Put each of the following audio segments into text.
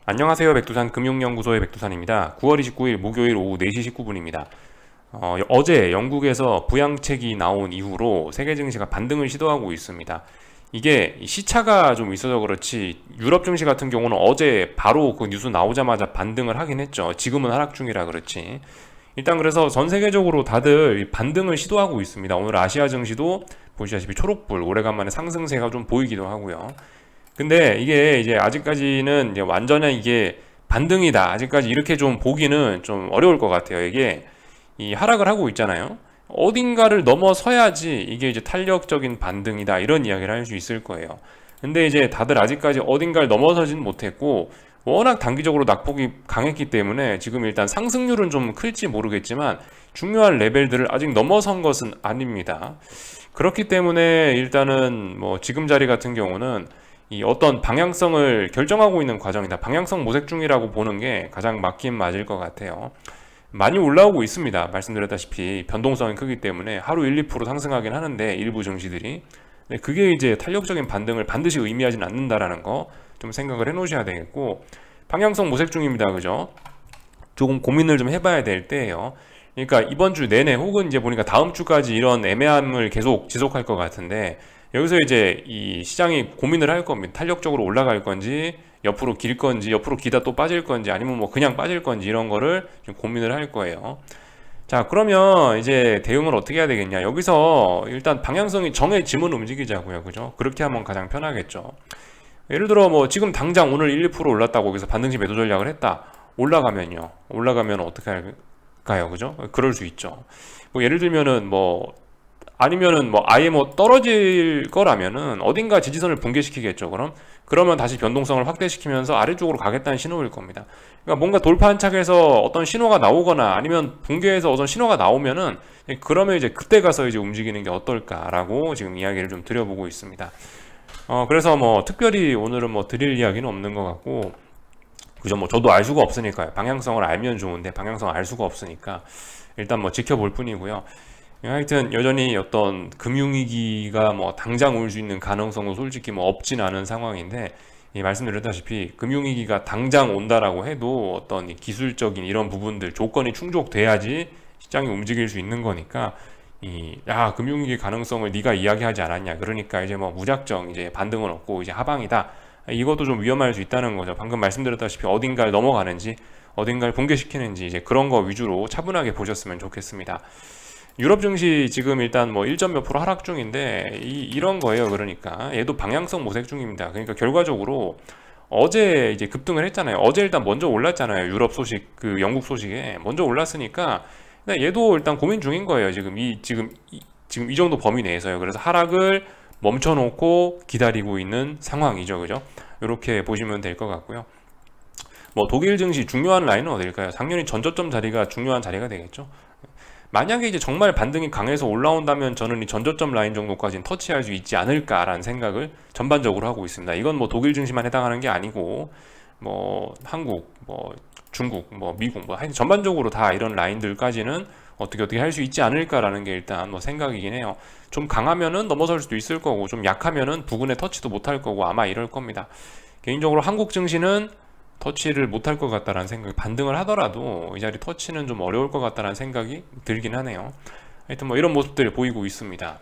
안녕하세요. 백두산 금융연구소의 백두산입니다. 9월 29일 목요일 오후 4시 19분입니다. 어제 영국에서 부양책이 나온 이후로 세계 증시가 반등을 시도하고 있습니다. 이게 시차가 좀 있어서 그렇지 유럽 증시 같은 경우는 어제 바로 그 뉴스 나오자마자 반등을 하긴 했죠. 지금은 하락 중이라 그렇지. 일단 그래서 전 세계적으로 다들 반등을 시도하고 있습니다. 오늘 아시아 증시도 보시다시피 초록불 오래간만에 상승세가 좀 보이기도 하고요. 근데 이게 이제 아직까지는 이제 완전히 이게 반등이다. 아직까지 이렇게 좀 보기는 좀 어려울 것 같아요. 이게 이 하락을 하고 있잖아요. 어딘가를 넘어서야지 이게 이제 탄력적인 반등이다. 이런 이야기를 할 수 있을 거예요. 근데 이제 다들 아직까지 어딘가를 넘어서진 못했고 워낙 단기적으로 낙폭이 강했기 때문에 지금 일단 상승률은 좀 클지 모르겠지만 중요한 레벨들을 아직 넘어선 것은 아닙니다. 그렇기 때문에 일단은 뭐 지금 자리 같은 경우는 이 어떤 방향성을 결정하고 있는 과정이다. 방향성 모색 중이라고 보는 게 가장 맞긴 맞을 것 같아요. 많이 올라오고 있습니다. 말씀드렸다시피 변동성이 크기 때문에 하루 1, 2% 상승하긴 하는데 일부 증시들이 그게 이제 탄력적인 반등을 반드시 의미하진 않는다라는 거 좀 생각을 해 놓으셔야 되겠고 방향성 모색 중입니다. 그죠? 조금 고민을 좀 해봐야 될 때예요. 그러니까 이번 주 내내 혹은 이제 보니까 다음 주까지 이런 애매함을 계속 지속할 것 같은데 여기서 이제 이 시장이 고민을 할 겁니다. 탄력적으로 올라갈 건지 옆으로 길 건지 옆으로 기다 또 빠질 건지 아니면 뭐 그냥 빠질 건지 이런 거를 좀 고민을 할 거예요. 자, 그러면 이제 대응을 어떻게 해야 되겠냐? 여기서 일단 방향성이 정해지면 움직이자고요. 그죠? 그렇게 하면 가장 편하겠죠. 예를 들어 뭐 지금 당장 오늘 1, 2% 올랐다고 여기서 반등시 매도 전략을 했다. 올라가면요. 올라가면 어떻게 할까요? 그죠? 그럴 수 있죠. 뭐 예를 들면은 뭐 아니면은 뭐 아예 뭐 떨어질 거라면은 어딘가 지지선을 붕괴시키겠죠. 그러면 다시 변동성을 확대시키면서 아래쪽으로 가겠다는 신호일 겁니다. 그러니까 뭔가 돌파 한착해서 어떤 신호가 나오거나 아니면 붕괴해서 어떤 신호가 나오면은 그러면 이제 그때 가서 이제 움직이는 게 어떨까라고 지금 이야기를 좀 드려보고 있습니다. 그래서 뭐 특별히 오늘은 뭐 드릴 이야기는 없는 것 같고, 그죠? 뭐 저도 알 수가 없으니까요. 방향성을 알면 좋은데 방향성을 알 수가 없으니까 일단 뭐 지켜볼 뿐이고요. 하여튼 여전히 어떤 금융위기가 뭐 당장 올 수 있는 가능성은 솔직히 뭐 없진 않은 상황인데 말씀드렸다시피 금융위기가 당장 온다라고 해도 어떤 기술적인 이런 부분들 조건이 충족돼야지 시장이 움직일 수 있는 거니까 금융위기 가능성을 네가 이야기하지 않았냐. 그러니까 이제 뭐 무작정 이제 반등은 없고 이제 하방이다. 이것도 좀 위험할 수 있다는 거죠. 방금 말씀드렸다시피 어딘가를 넘어가는지 어딘가를 붕괴시키는지 이제 그런 거 위주로 차분하게 보셨으면 좋겠습니다. 유럽 증시 지금 일단 뭐 1점 몇 프로 하락 중인데 이런 거예요. 그러니까 얘도 방향성 모색 중입니다. 그러니까 결과적으로 어제 이제 급등을 했잖아요. 어제 일단 먼저 올랐잖아요. 유럽 소식 그 영국 소식에 먼저 올랐으니까 얘도 일단 고민 중인 거예요. 지금 이 정도 범위 내에서요. 그래서 하락을 멈춰놓고 기다리고 있는 상황이죠. 그죠? 이렇게 보시면 될 것 같고요. 뭐 독일 증시 중요한 라인은 어딜까요? 당연히 전저점 자리가 중요한 자리가 되겠죠. 만약에 이제 정말 반등이 강해서 올라온다면 저는 이 전저점 라인 정도까지는 터치할 수 있지 않을까라는 생각을 전반적으로 하고 있습니다. 이건 뭐 독일 증시만 해당하는 게 아니고 뭐 한국, 뭐 중국, 뭐 미국, 뭐 하여튼 전반적으로 다 이런 라인들까지는 어떻게 할 수 있지 않을까라는 게 일단 뭐 생각이긴 해요. 좀 강하면은 넘어설 수도 있을 거고 좀 약하면은 부근에 터치도 못할 거고 아마 이럴 겁니다. 개인적으로 한국 증시는 터치를 못할 것 같다라는 생각이 반등을 하더라도 이 자리 터치는 좀 어려울 것 같다라는 생각이 들긴 하네요. 하여튼 뭐 이런 모습들이 보이고 있습니다.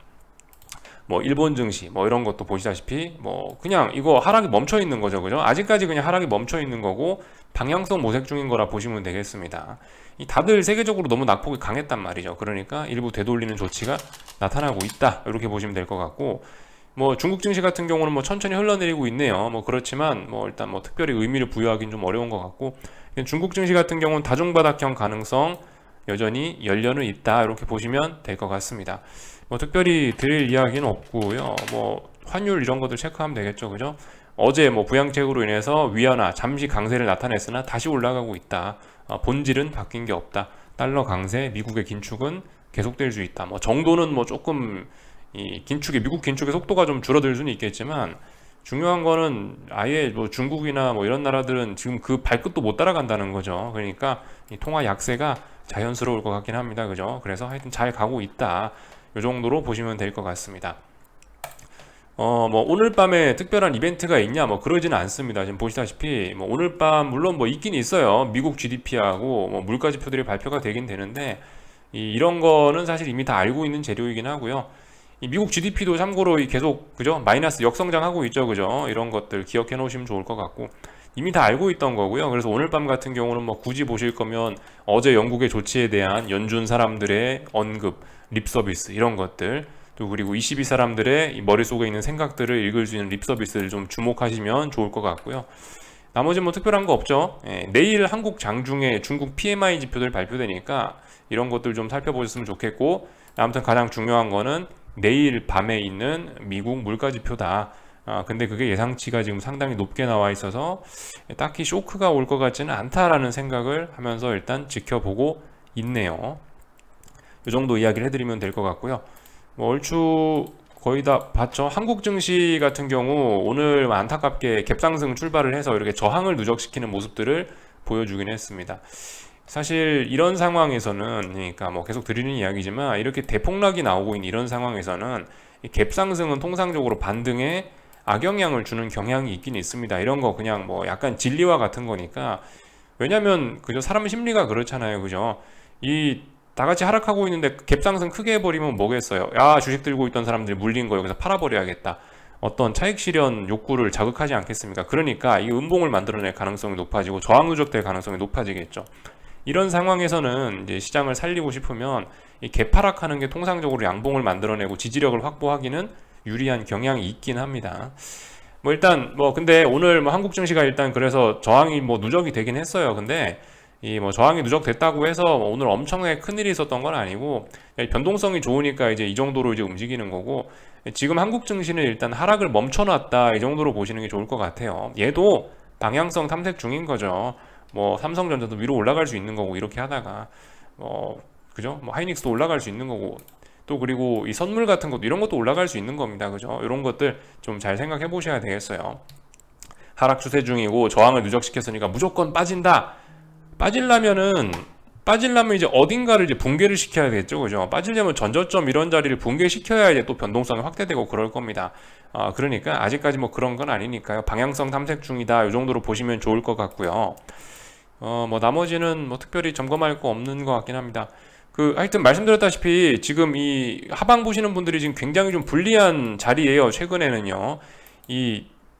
뭐 일본 증시 뭐 이런 것도 보시다시피 뭐 그냥 이거 하락이 멈춰 있는 거죠. 그죠? 아직까지 그냥 하락이 멈춰 있는 거고 방향성 모색 중인 거라 보시면 되겠습니다. 이 다들 세계적으로 너무 낙폭이 강했단 말이죠. 그러니까 일부 되돌리는 조치가 나타나고 있다. 이렇게 보시면 될 것 같고 뭐 중국 증시 같은 경우는 뭐 천천히 흘러내리고 있네요. 뭐 그렇지만 뭐 일단 뭐 특별히 의미를 부여하기는 좀 어려운 것 같고 중국 증시 같은 경우는 다중바닥형 가능성 여전히 열려는 있다. 이렇게 보시면 될 것 같습니다. 뭐 특별히 드릴 이야기는 없고요. 뭐 환율 이런 것들 체크하면 되겠죠. 그죠? 어제 뭐 부양책으로 인해서 위안화 잠시 강세를 나타냈으나 다시 올라가고 있다. 본질은 바뀐 게 없다. 달러 강세, 미국의 긴축은 계속될 수 있다. 뭐 정도는 뭐 조금 미국 긴축의 속도가 좀 줄어들 수는 있겠지만 중요한 거는 아예 뭐 중국이나 뭐 이런 나라들은 지금 그 발끝도 못 따라간다는 거죠. 그러니까 이 통화 약세가 자연스러울 것 같긴 합니다. 그죠? 그래서 하여튼 잘 가고 있다. 이 정도로 보시면 될 것 같습니다. 뭐 오늘 밤에 특별한 이벤트가 있냐 뭐 그러지는 않습니다. 지금 보시다시피 뭐 오늘 밤 물론 뭐 있긴 있어요. 미국 GDP하고 뭐 물가지표들이 발표가 되긴 되는데 이런 거는 사실 이미 다 알고 있는 재료이긴 하고요. 이 미국 GDP도 참고로 계속 그죠? 마이너스 역성장하고 있죠, 그죠? 이런 것들 기억해 놓으시면 좋을 것 같고 이미 다 알고 있던 거고요. 그래서 오늘 밤 같은 경우는 뭐 굳이 보실 거면 어제 영국의 조치에 대한 연준 사람들의 언급, 립 서비스 이런 것들 또 그리고 22 사람들의 이 머릿속에 있는 생각들을 읽을 수 있는 립 서비스를 좀 주목하시면 좋을 것 같고요. 나머지 뭐 특별한 거 없죠. 내일 한국 장중에 중국 PMI 지표들 발표되니까 이런 것들 좀 살펴보셨으면 좋겠고 아무튼 가장 중요한 거는 내일 밤에 있는 미국 물가 지표다. 근데 그게 예상치가 지금 상당히 높게 나와 있어서 딱히 쇼크가 올 것 같지는 않다라는 생각을 하면서 일단 지켜보고 있네요. 이 정도 이야기를 해드리면 될 것 같고요. 뭐 얼추 거의 다 봤죠. 한국 증시 같은 경우 오늘 안타깝게 갭상승 출발을 해서 이렇게 저항을 누적시키는 모습들을 보여주긴 했습니다. 사실 이런 상황에서는 그러니까 뭐 계속 드리는 이야기지만 이렇게 대폭락이 나오고 있는 이런 상황에서는 이 갭상승은 통상적으로 반등에 악영향을 주는 경향이 있긴 있습니다. 이런 거 그냥 뭐 약간 진리와 같은 거니까 왜냐면 그죠 사람 심리가 그렇잖아요. 그죠 이 다 같이 하락하고 있는데 갭상승 크게 해버리면 뭐겠어요? 야 주식 들고 있던 사람들이 물린 거 여기서 팔아버려야겠다. 어떤 차익 실현 욕구를 자극하지 않겠습니까? 그러니까 이 음봉을 만들어낼 가능성이 높아지고 저항 누적될 가능성이 높아지겠죠. 이런 상황에서는 이제 시장을 살리고 싶으면 이 개파락하는 게 통상적으로 양봉을 만들어내고 지지력을 확보하기는 유리한 경향이 있긴 합니다. 뭐 일단 뭐 근데 오늘 뭐 한국 증시가 일단 그래서 저항이 뭐 누적이 되긴 했어요. 근데 이 뭐 저항이 누적됐다고 해서 오늘 엄청나게 큰 일이 있었던 건 아니고 변동성이 좋으니까 이제 이 정도로 이제 움직이는 거고 지금 한국 증시는 일단 하락을 멈춰놨다 이 정도로 보시는 게 좋을 것 같아요. 얘도 방향성 탐색 중인 거죠. 뭐 삼성전자도 위로 올라갈 수 있는 거고 이렇게 하다가 그죠? 뭐 하이닉스도 올라갈 수 있는 거고 또 그리고 이 선물 같은 것도 이런 것도 올라갈 수 있는 겁니다. 그죠? 이런 것들 좀 잘 생각해 보셔야 되겠어요. 하락 추세 중이고 저항을 누적시켰으니까 무조건 빠진다. 빠지려면 이제 어딘가를 이제 붕괴를 시켜야 되겠죠, 그죠? 빠지려면 전저점 이런 자리를 붕괴시켜야 이제 또 변동성이 확대되고 그럴 겁니다. 그러니까 아직까지 뭐 그런 건 아니니까요. 방향성 탐색 중이다. 이 정도로 보시면 좋을 것 같고요. 뭐 나머지는 뭐 특별히 점검할 거 없는 것 같긴 합니다. 하여튼 말씀드렸다시피 지금 이 하방 보시는 분들이 지금 굉장히 좀 불리한 자리예요. 최근에는요.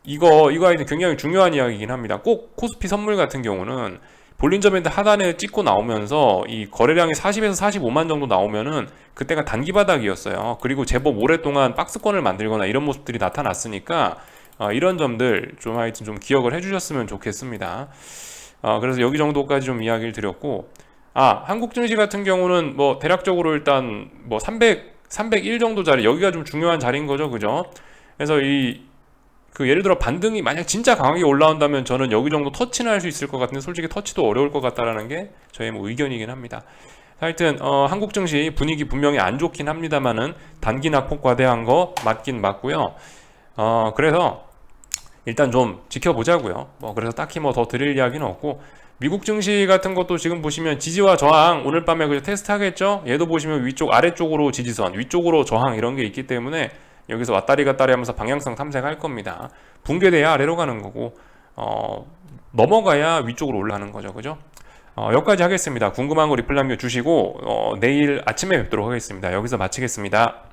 이거 하여튼 굉장히 중요한 이야기이긴 합니다. 꼭 코스피 선물 같은 경우는 볼린저 밴드 하단에 찍고 나오면서 이 거래량이 40에서 45만 정도 나오면은 그때가 단기 바닥이었어요. 그리고 제법 오랫동안 박스권을 만들거나 이런 모습들이 나타났으니까 이런 점들 좀 하여튼 좀 기억을 해주셨으면 좋겠습니다. 그래서 여기 정도까지 좀 이야기를 드렸고 한국 증시 같은 경우는 뭐 대략적으로 일단 뭐 301 정도 자리 여기가 좀 중요한 자리인 거죠, 그죠? 그래서 예를 들어 반등이 만약 진짜 강하게 올라온다면 저는 여기 정도 터치는 할 수 있을 것 같은데 솔직히 터치도 어려울 것 같다라는 게 저의 뭐 의견이긴 합니다. 하여튼 한국 증시 분위기 분명히 안 좋긴 합니다만은 단기 낙폭 과대한 거 맞긴 맞고요. 그래서 일단 좀 지켜보자고요. 뭐 그래서 딱히 뭐 더 드릴 이야기는 없고 미국 증시 같은 것도 지금 보시면 지지와 저항 오늘 밤에 그 테스트 하겠죠? 얘도 보시면 위쪽 아래쪽으로 지지선 위쪽으로 저항 이런 게 있기 때문에 여기서 왔다리 갔다리 하면서 방향성 탐색할 겁니다. 붕괴돼야 아래로 가는 거고 넘어가야 위쪽으로 올라가는 거죠. 그죠? 여기까지 하겠습니다. 궁금한 거 리플 남겨주시고 내일 아침에 뵙도록 하겠습니다. 여기서 마치겠습니다.